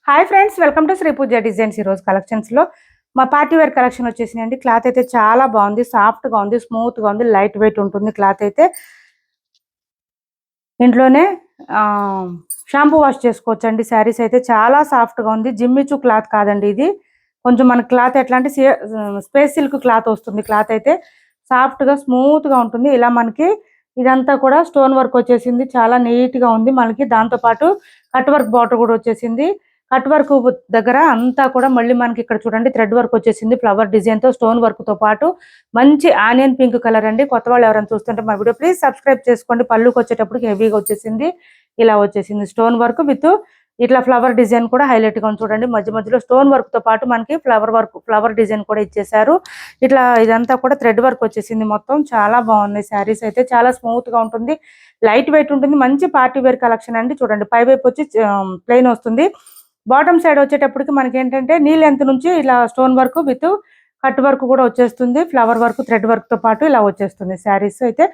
Hi friends, welcome to Shri Pooja designs. ఈరోజు కలెక్షన్స్లో మా పార్టీ వేర్ కలెక్షన్ వచ్చేసిందండి. క్లాత్ అయితే చాలా బాగుంది, సాఫ్ట్గా ఉంది, స్మూత్గా ఉంది, లైట్ వెయిట్ ఉంటుంది. క్లాత్ అయితే ఇంట్లోనే షాంపూ వాష్ చేసుకోవచ్చండి. శారీస్ అయితే చాలా సాఫ్ట్గా ఉంది. జిమ్మిచు క్లాత్ కాదండి ఇది. కొంచెం మన క్లాత్ ఎట్లా అంటే స్పేస్ సిల్క్ క్లాత్ వస్తుంది. క్లాత్ అయితే సాఫ్ట్గా స్మూత్గా ఉంటుంది. ఇలా మనకి ఇదంతా కూడా స్టోన్ వర్క్ వచ్చేసింది, చాలా నీట్గా ఉంది. మనకి దాంతోపాటు కట్ వర్క్ బార్డర్ కూడా వచ్చేసింది. కట్ వర్క్ దగ్గర అంతా కూడా మళ్ళీ మనకి ఇక్కడ చూడండి థ్రెడ్ వర్క్ వచ్చేసింది. ఫ్లవర్ డిజైన్ తో స్టోన్ వర్క్ తో పాటు మంచి ఆనియన్ పింక్ కలర్ అండి. కొత్త వాళ్ళు ఎవరైనా చూస్తుంటే మా వీడియో ప్లీజ్ సబ్స్క్రైబ్ చేసుకోండి. పళ్ళుకి వచ్చేటప్పుడు హెవీగా వచ్చేసింది. ఇలా వచ్చేసింది స్టోన్ వర్క్ విత్ ఇట్లా ఫ్లవర్ డిజైన్ కూడా హైలైట్ గా ఉంది. చూడండి మధ్య మధ్యలో స్టోన్ వర్క్ తో పాటు మనకి ఫ్లవర్ డిజైన్ కూడా ఇచ్చేసారు. ఇట్లా ఇదంతా కూడా థ్రెడ్ వర్క్ వచ్చేసింది. మొత్తం చాలా బాగున్నాయి. శారీస్ అయితే చాలా స్మూత్ గా ఉంటుంది, లైట్ వెయిట్ ఉంటుంది. మంచి పార్టీ వేర్ కలెక్షన్ అండి. చూడండి పై వైపు వచ్చి ప్లెయిన్ వస్తుంది. బాటమ్ సైడ్ వచ్చేటప్పటికి మనకి ఏంటంటే నీ లెంత్ నుంచి ఇలా stone work with cut work కూడా వచ్చేస్తుంది. ఫ్లవర్ వర్క్ థ్రెడ్ వర్క్ తో పాటు ఇలా వచ్చేస్తుంది. శారీస్ అయితే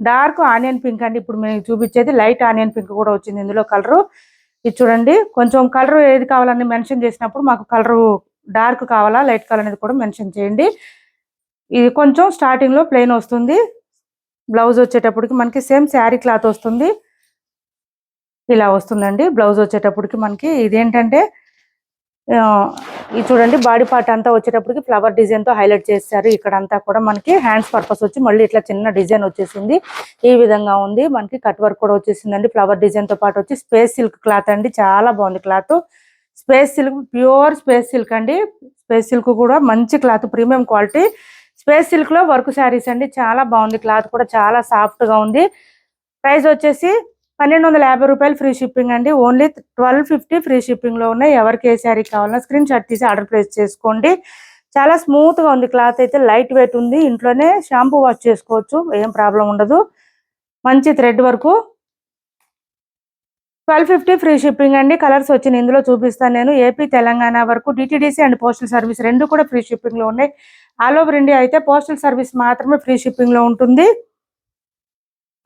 డార్క్ ఆనియన్ పింక్ అండి. ఇప్పుడు మేము చూపించేది లైట్ ఆనియన్ పింక్ కూడా వచ్చింది. ఇందులో కలరు ఇది చూడండి. కొంచెం కలర్ ఏది కావాలని మెన్షన్ చేసినప్పుడు మాకు కలరు డార్క్ కావాలా లైట్ కలర్ అనేది కూడా మెన్షన్ చేయండి. ఇది కొంచెం స్టార్టింగ్ లో ప్లెయిన్ వస్తుంది. బ్లౌజ్ వచ్చేటప్పటికి మనకి సేమ్ శారీ క్లాత్ వస్తుంది. ఇలా వస్తుందండి. బ్లౌజ్ వచ్చేటప్పటికి మనకి ఇదేంటంటే ఇది చూడండి బాడీ పార్ట్ అంతా వచ్చేటప్పటికి ఫ్లవర్ డిజైన్ తో హైలైట్ చేశారు. ఇక్కడ అంతా కూడా మనకి హ్యాండ్స్ పర్పస్ వచ్చి మళ్ళీ ఇట్లా చిన్న డిజైన్ వచ్చేసింది. ఈ విధంగా ఉంది. మనకి కట్ వర్క్ కూడా వచ్చేసిందండి. ఫ్లవర్ డిజైన్ తో పాటు వచ్చి స్పేస్ సిల్క్ క్లాత్ అండి. చాలా బాగుంది cloth. Space silk, pure space silk అండి. స్పేస్ సిల్క్ కూడా మంచి cloth, premium quality. Space silk లో వర్క్ శారీస్ అండి. చాలా బాగుంది. క్లాత్ కూడా చాలా సాఫ్ట్ గా ఉంది. ప్రైస్ వచ్చేసి 1250 రూపాయలు ఫ్రీ షిప్పింగ్ అండి. ఓన్లీ 1250 ఫ్రీ షిప్పింగ్ లో ఉన్నాయి. ఎవరికి ఏ శారీ కావాలన్నా స్క్రీన్ షాట్ తీసి ఆర్డర్ ప్లేస్ చేసుకోండి. చాలా స్మూత్ గా ఉంది. క్లాత్ అయితే లైట్ వెయిట్ ఉంది. ఇంట్లోనే షాంపూ వాష్ చేసుకోవచ్చు, ఏం ప్రాబ్లం ఉండదు. మంచి థ్రెడ్ వరకు 1250 ఫ్రీ షిప్పింగ్ అండి. కలర్స్ వచ్చి ఇందులో చూపిస్తాను నేను. ఏపీ తెలంగాణ వరకు డిటిడిసి అండ్ పోస్టల్ సర్వీస్ రెండు కూడా ఫ్రీ షిప్పింగ్ లో ఉన్నాయి. ఆల్ ఓవర్ ఇండియా అయితే పోస్టల్ సర్వీస్ మాత్రమే ఫ్రీ షిప్పింగ్ లో ఉంటుంది.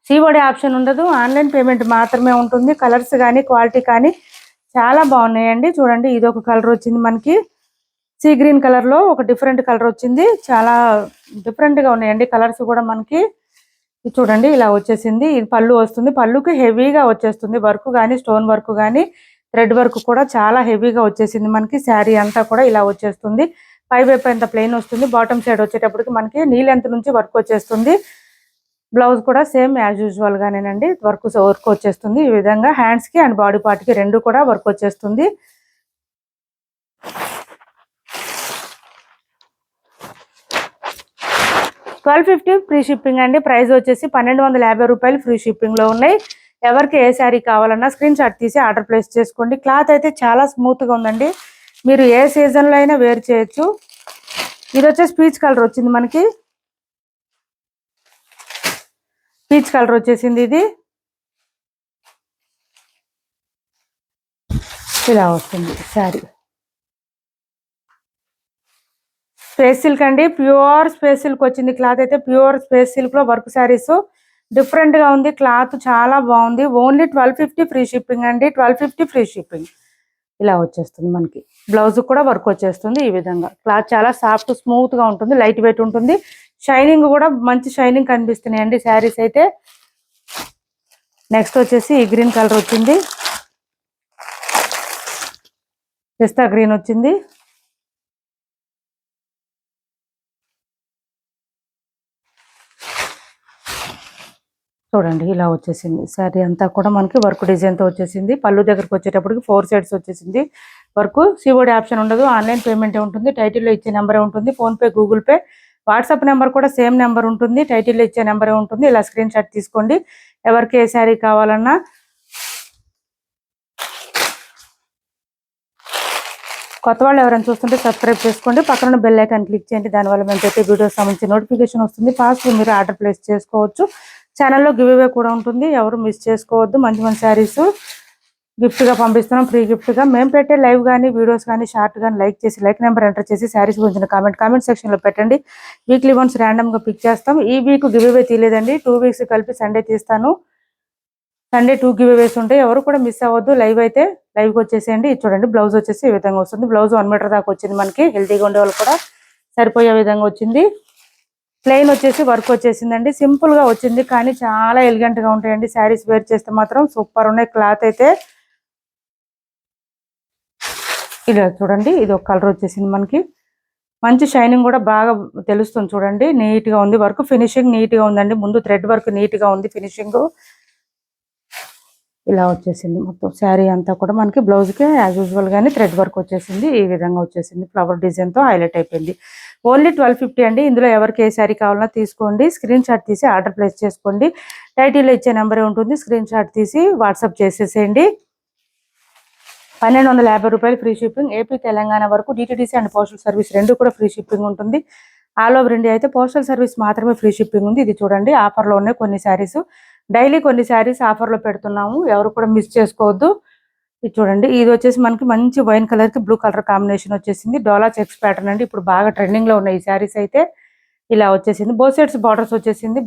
సిఓడి ఆప్షన్ ఉండదు, ఆన్లైన్ పేమెంట్ మాత్రమే ఉంటుంది. కలర్స్ కానీ క్వాలిటీ కానీ చాలా బాగున్నాయండి. చూడండి ఇది ఒక కలర్ వచ్చింది మనకి, సీ గ్రీన్ కలర్ లో ఒక డిఫరెంట్ కలర్ వచ్చింది. చాలా డిఫరెంట్ గా ఉన్నాయండి కలర్స్ కూడా మనకి. చూడండి ఇలా వచ్చేసింది. ఇది పళ్ళు వస్తుంది. పళ్ళుకి హెవీగా వచ్చేస్తుంది వర్క్ కానీ స్టోన్ వర్క్ కానీ థ్రెడ్ వర్క్ కూడా చాలా హెవీగా వచ్చేసింది మనకి. శారీ అంతా కూడా ఇలా వచ్చేస్తుంది. పై వైపు అంతా ప్లెయిన్ వస్తుంది. బాటమ్ సైడ్ వచ్చేటప్పటికి మనకి నీ లెంత్ నుంచి వర్క్ వచ్చేస్తుంది. బ్లౌజ్ కూడా సేమ్ యాజ్ యూజువల్ గానేనండి వర్క్ వచ్చేస్తుంది. ఈ విధంగా హ్యాండ్స్ కి అండ్ బాడీ పార్ట్ కి రెండు కూడా వర్క్ వచ్చేస్తుంది. $1250 ఫ్రీ షిప్పింగ్ అండి. ప్రైస్ వచ్చేసి 1250 రూపాయలు ఫ్రీ షిప్పింగ్ లో ఉన్నాయి. ఎవరికి ఏ శారీ కావాలన్నా స్క్రీన్ షాట్ తీసి ఆర్డర్ ప్లేస్ చేసుకోండి. క్లాత్ అయితే చాలా స్మూత్ గా ఉందండి. మీరు ఏ సీజన్ లో అయినా వేర్ చేయొచ్చు. ఇది వచ్చేసి పీచ్ కలర్ వచ్చింది మనకి. పీచ్ కలర్ వచ్చేసింది. ఇది ఇలా వస్తుంది శారీ. స్పేస్ సిల్క్ అండి. ప్యూర్ స్పేస్ సిల్క్ వచ్చింది. క్లాత్ అయితే ప్యూర్ స్పేస్ సిల్క్ లో వర్క్ శారీస్ డిఫరెంట్ గా ఉంది. క్లాత్ చాలా బాగుంది. ఓన్లీ 1250 ఫ్రీ షిప్పింగ్ అండి. 1250 ఫ్రీ షిప్పింగ్. ఇలా వచ్చేస్తుంది మనకి. బ్లౌజ్ కూడా వర్క్ వచ్చేస్తుంది. ఈ విధంగా క్లాత్ చాలా సాఫ్ట్ స్మూత్ గా ఉంటుంది, లైట్ వెయిట్ ఉంటుంది. షైనింగ్ కూడా మంచి షైనింగ్ కనిపిస్తున్నాయండి శారీస్ అయితే. నెక్స్ట్ వచ్చేసి ఈ గ్రీన్ కలర్ వచ్చింది, పిస్తా గ్రీన్ వచ్చింది. చూడండి ఇలా వచ్చేసింది. శారీ అంతా కూడా మనకి వర్క్ డిజైన్ తో వచ్చేసింది. పళ్ళు దగ్గరకు వచ్చేటప్పటికి 4 సైడ్స్ వచ్చేసింది వర్క్. సిఓడి ఆప్షన్ ఉండదు, ఆన్లైన్ పేమెంట్ ఉంటుంది. టైటిల్లో ఇచ్చే నెంబరే ఉంటుంది. PhonePe, Google pay, WhatsApp number కూడా సేమ్ నెంబర్ ఉంటుంది. టైటిల్లో ఇచ్చే నెంబరే ఉంటుంది. ఇలా స్క్రీన్ షాట్ తీసుకోండి. ఎవరికి ఏ శారీ కావాలన్నా. కొత్త వాళ్ళు ఎవరైనా చూస్తుంటే సబ్స్క్రైబ్ చేసుకోండి. పక్కన బెల్ ఐకాన్ క్లిక్ చేయండి. దానివల్ల మేము పెట్టే వీడియోస్ సంబంధించి నోటిఫికేషన్ వస్తుంది. ఫాస్ట్ మీరు ఆర్డర్ ప్లేస్ చేసుకోవచ్చు. ఛానల్లో గివ్ అవే కూడా ఉంటుంది, ఎవరు మిస్ చేసుకోవద్దు. మంచి మంచి శారీస్ గిఫ్ట్ గా పంపిస్తున్నాం, ఫ్రీ గిఫ్ట్ గా. మేము పెట్టే లైవ్ కానీ వీడియోస్ కానీ షార్ట్ కానీ లైక్ చేసి లైక్ నెంబర్ ఎంటర్ చేసి శారీస్ గురించి కామెంట్ సెక్షన్ లో పెట్టండి. వీక్లీ వన్స్ ర్యాండమ్ గా పిక్ చేస్తాం. ఈ వీక్ గివ్ అవే తీయలేదండి, 2 వీక్స్ కలిపి సండే తీస్తాను. సండే 2 గివ్ అవేస్ ఉంటాయి, ఎవరు కూడా మిస్ అవ్వద్దు. లైవ్కి వచ్చేసేయండి. ఇది చూడండి, బ్లౌజ్ వచ్చేసి ఈ విధంగా వస్తుంది. బ్లౌజ్ 1 మీటర్ దాకా వచ్చింది మనకి. హెల్తీగా ఉండే వాళ్ళు కూడా సరిపోయే విధంగా వచ్చింది. ప్లెయిన్ వచ్చేసి వర్క్ వచ్చేసిందండి. సింపుల్ గా వచ్చింది కానీ చాలా ఎలిగెంట్ గా ఉంటాయండి. శారీస్ వేర్ చేస్తే మాత్రం సూపర్ ఉన్నాయి. క్లాత్ అయితే ఇలా చూడండి, ఇది ఒక కలర్ వచ్చేసింది మనకి. మంచి షైనింగ్ కూడా బాగా తెలుస్తుంది చూడండి. నీట్ గా ఉంది, వర్క్ ఫినిషింగ్ నీట్ గా ఉందండి. ముందు థ్రెడ్ వర్క్ నీట్ గా ఉంది, ఫినిషింగ్ ఇలా వచ్చేసింది. మొత్తం శారీ అంతా కూడా మనకి బ్లౌజ్ కి యాజ్ యూజువల్ గానీ థ్రెడ్ వర్క్ వచ్చేసింది. ఈ విధంగా వచ్చేసింది, ఫ్లవర్ డిజైన్ తో హైలైట్ అయిపోయింది. ఓన్లీ 1250 అండి. ఇందులో ఎవరికి ఏ శారీ కావాలన్నా తీసుకోండి. స్క్రీన్ షాట్ తీసి ఆర్డర్ ప్లేస్ చేసుకోండి. టైటిల్లో ఇచ్చే నెంబరే ఉంటుంది, స్క్రీన్ షాట్ తీసి వాట్సాప్ చేసేసేయండి. 1250 రూపాయలు ఫ్రీ షిప్పింగ్. ఏపీ తెలంగాణ వరకు డిటిడిసి అండ్ పోస్టల్ సర్వీస్ రెండు కూడా ఫ్రీ షిప్పింగ్ ఉంటుంది. ఆల్ ఓవర్ ఇండియా అయితే పోస్టల్ సర్వీస్ మాత్రమే ఫ్రీ షిప్పింగ్ ఉంది. ఇది చూడండి, ఆఫర్లో ఉన్నాయి కొన్ని శారీస్. డైలీ కొన్ని శారీస్ ఆఫర్లో పెడుతున్నాము, ఎవరు కూడా మిస్ చేసుకోవద్దు. ఇది చూడండి, ఇది వచ్చేసి మనకి మంచి వైన్ కలర్ కి బ్లూ కలర్ కాంబినేషన్ వచ్చేసింది. డోలా చెక్స్ ప్యాటర్న్ అండి, ఇప్పుడు బాగా ట్రెండింగ్ లో ఉన్నాయి ఈ శారీస్ అయితే. ఇలా వచ్చేసింది, బోత్ సైడ్స్ బార్డర్స్ వచ్చేసింది.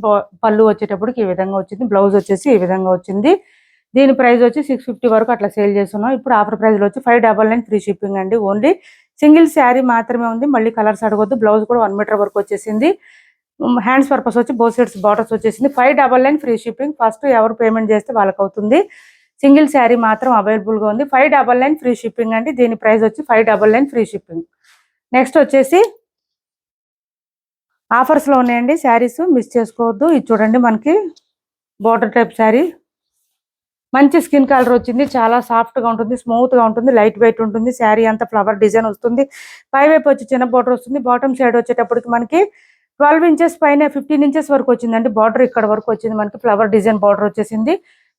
పళ్ళు వచ్చేటప్పటికి ఈ విధంగా వచ్చింది. బ్లౌజ్ వచ్చేసి ఈ విధంగా వచ్చింది. దీని ప్రైస్ వచ్చి 650 వరకు అట్లా సేల్ చేస్తున్నాం. ఇప్పుడు ఆఫర్ ప్రైస్ లో వచ్చి 599 ఫ్రీ షిప్పింగ్ అండి. ఓన్లీ సింగిల్ శారీ మాత్రమే ఉంది. మళ్ళీ కలర్స్ అడగొద్దు. బ్లౌజ్ కూడా 1 మీటర్ వరకు వచ్చేసింది. హ్యాండ్స్ పర్పస్ వచ్చి బోత్ సైడ్స్ బార్డర్స్ వచ్చేసింది. 599 ఫ్రీ షిప్పింగ్. ఫస్ట్ ఎవరు పేమెంట్ చేస్తే వాళ్ళకి అవుతుంది. సింగిల్ శారీ మాత్రం అవైలబుల్ గా ఉంది. 599 ఫ్రీ షిప్పింగ్ అండి. దీని ప్రైస్ వచ్చి 599 ఫ్రీ షిప్పింగ్. నెక్స్ట్ వచ్చేసి ఆఫర్స్ లో ఉన్నాయండి శారీస్, మిస్ చేసుకోవద్దు. ఇది చూడండి, మనకి బోర్డర్ టైప్ శారీ, మంచి స్కిన్ కలర్ వచ్చింది. చాలా సాఫ్ట్ గా ఉంటుంది, స్మూత్ గా ఉంటుంది, లైట్ వెయిట్ ఉంటుంది. శారీ అంతా ఫ్లవర్ డిజైన్ వస్తుంది. పై వైపు వచ్చి చిన్న బోర్డర్ వస్తుంది. బాటమ్ సైడ్ వచ్చేటప్పటికి మనకి 12 ఇంచెస్ పైన 15 ఇంచెస్ వరకు వచ్చిందండి. బార్డర్ ఇక్కడ వరకు వచ్చింది మనకి. ఫ్లవర్ డిజైన్ బార్డర్ వచ్చేసింది.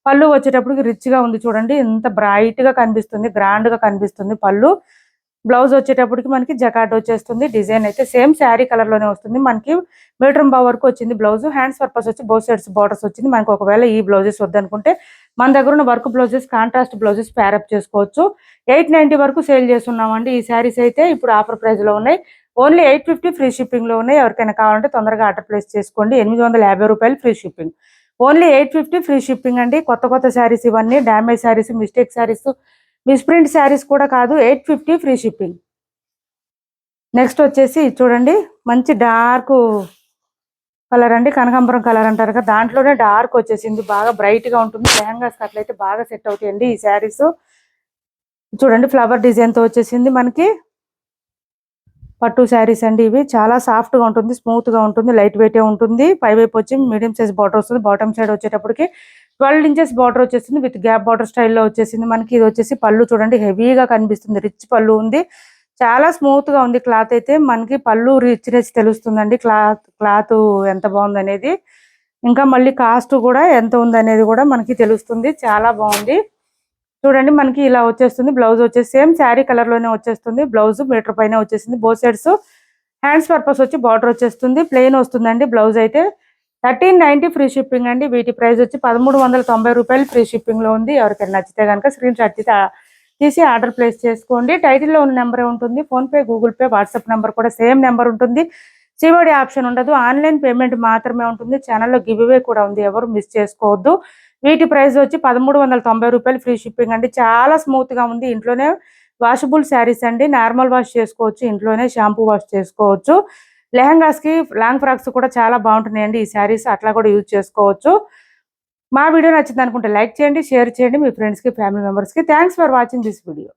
పళ్ళు వచ్చేటప్పటికి రిచ్ గా ఉంది చూడండి, ఎంత బ్రైట్ గా కనిపిస్తుంది, గ్రాండ్ గా కనిపిస్తుంది పళ్ళు. బ్లౌజ్ వచ్చేటప్పటికి మనకి జకాట్ వచ్చేస్తుంది. డిజైన్ అయితే సేమ్ శారీ కలర్ లోనే వస్తుంది. మనకి మీటర్ బావ్ వరకు వచ్చింది బ్లౌజ్. హ్యాండ్స్ పర్పస్ వచ్చి బోత్ సైడ్స్ బార్డర్స్ వచ్చింది. మనకి ఒకవేళ ఈ బ్లౌజెస్ వద్దనుకుంటే మన దగ్గర ఉన్న work blouses, contrast blouses pair up చేసుకోవచ్చు. 890 వరకు సేల్ చేస్తున్నామండి ఈ శారీస్ అయితే. ఇప్పుడు ఆఫర్ ప్రైస్ లో ఉన్నాయి. ఓన్లీ 850 ఫ్రీ షిప్పింగ్ లో ఉన్నాయి. ఎవరికైనా కావాలంటే తొందరగా ఆర్డర్ ప్లేస్ చేసుకోండి. 850 రూపాయలు free shipping. Only 850 free shipping అండి. కొత్త శారీస్ ఇవన్నీ, damage saris, mistake saris, misprint saris కూడా కాదు. 850 ఫ్రీ షిప్పింగ్. నెక్స్ట్ వచ్చేసి చూడండి, మంచి డార్క్ కలర్ అండి, కనకాంబరం కలర్ అంటారు కదా, దాంట్లోనే డార్క్ వచ్చేసింది. బాగా బ్రైట్ గా ఉంటుంది. లెహంగాస్ అట్లయితే బాగా సెట్ అవుతాయండి ఈ శారీస్. చూడండి, ఫ్లవర్ డిజైన్ తో వచ్చేసింది మనకి. పట్టు శారీస్ అండి ఇవి. చాలా సాఫ్ట్ గా ఉంటుంది, స్మూత్ గా ఉంటుంది, లైట్ వెయిట్ ఉంటుంది. పై వైపు వచ్చి మీడియం సైజ్ బార్డర్ వస్తుంది. బాటమ్ సైడ్ వచ్చేటప్పటికి 12 ఇంచెస్ బార్డర్ వచ్చేసింది విత్ గ్యాప్ బార్డర్ స్టైల్లో వచ్చేసింది మనకి. ఇది వచ్చేసి పళ్ళు చూడండి, హెవీగా కనిపిస్తుంది, రిచ్ పళ్ళు ఉంది. చాలా స్మూత్ గా ఉంది క్లాత్ అయితే. మనకి పళ్ళు రిచ్నెస్ తెలుస్తుందండి. క్లాత్ ఎంత బాగుంది అనేది, ఇంకా మళ్ళీ కాస్ట్ కూడా ఎంత ఉంది అనేది కూడా మనకి తెలుస్తుంది. చాలా బాగుంది చూడండి. మనకి ఇలా వచ్చేస్తుంది. బ్లౌజ్ వచ్చేసి సేమ్ శారీ కలర్ లోనే వచ్చేస్తుంది. బ్లౌజ్ మీటర్ పైన వచ్చేసింది. బోత్ సైడ్స్ హ్యాండ్స్ పర్పస్ వచ్చి బార్డర్ వచ్చేస్తుంది. ప్లెయిన్ వస్తుందండి బ్లౌజ్ అయితే. 1390 ఫ్రీ షిప్పింగ్ అండి. వీటి ప్రైస్ వచ్చి 1390 రూపాయలు ఫ్రీ షిప్పింగ్ లో ఉంది. ఎవరికైనా నచ్చితే కనుక స్క్రీన్ షాట్ తీసి ఆర్డర్ ప్లేస్ చేసుకోండి. టైటిల్లో ఉన్న నెంబరే ఉంటుంది. Phone pay, Google pay, WhatsApp number కూడా సేమ్ నెంబర్ ఉంటుంది. సిఓడి ఆప్షన్ ఉండదు, ఆన్లైన్ పేమెంట్ మాత్రమే ఉంటుంది. ఛానల్లో గివ్ అవే కూడా ఉంది, ఎవరు మిస్ చేసుకోవద్దు. వీటి ప్రైస్ వచ్చి 1390 రూపాయలు ఫ్రీ షిప్పింగ్ అండి. చాలా స్మూత్ గా ఉంది. ఇంట్లోనే వాషబుల్ శారీస్ అండి. నార్మల్ వాష్ చేసుకోవచ్చు, ఇంట్లోనే షాంపూ వాష్ చేసుకోవచ్చు. లెహంగాస్ కి, లాంగ్ ఫ్రాక్స్ కూడా చాలా బాగుంటున్నాయండి ఈ శారీస్. అట్లా కూడా యూజ్ చేసుకోవచ్చు. మా వీడియో నచ్చింది అనుకుంటే లైక్ చేయండి, షేర్ చేయండి మీ ఫ్రెండ్స్ కి, ఫ్యామిలీ మెంబర్స్ కి. Thanks for watching this video.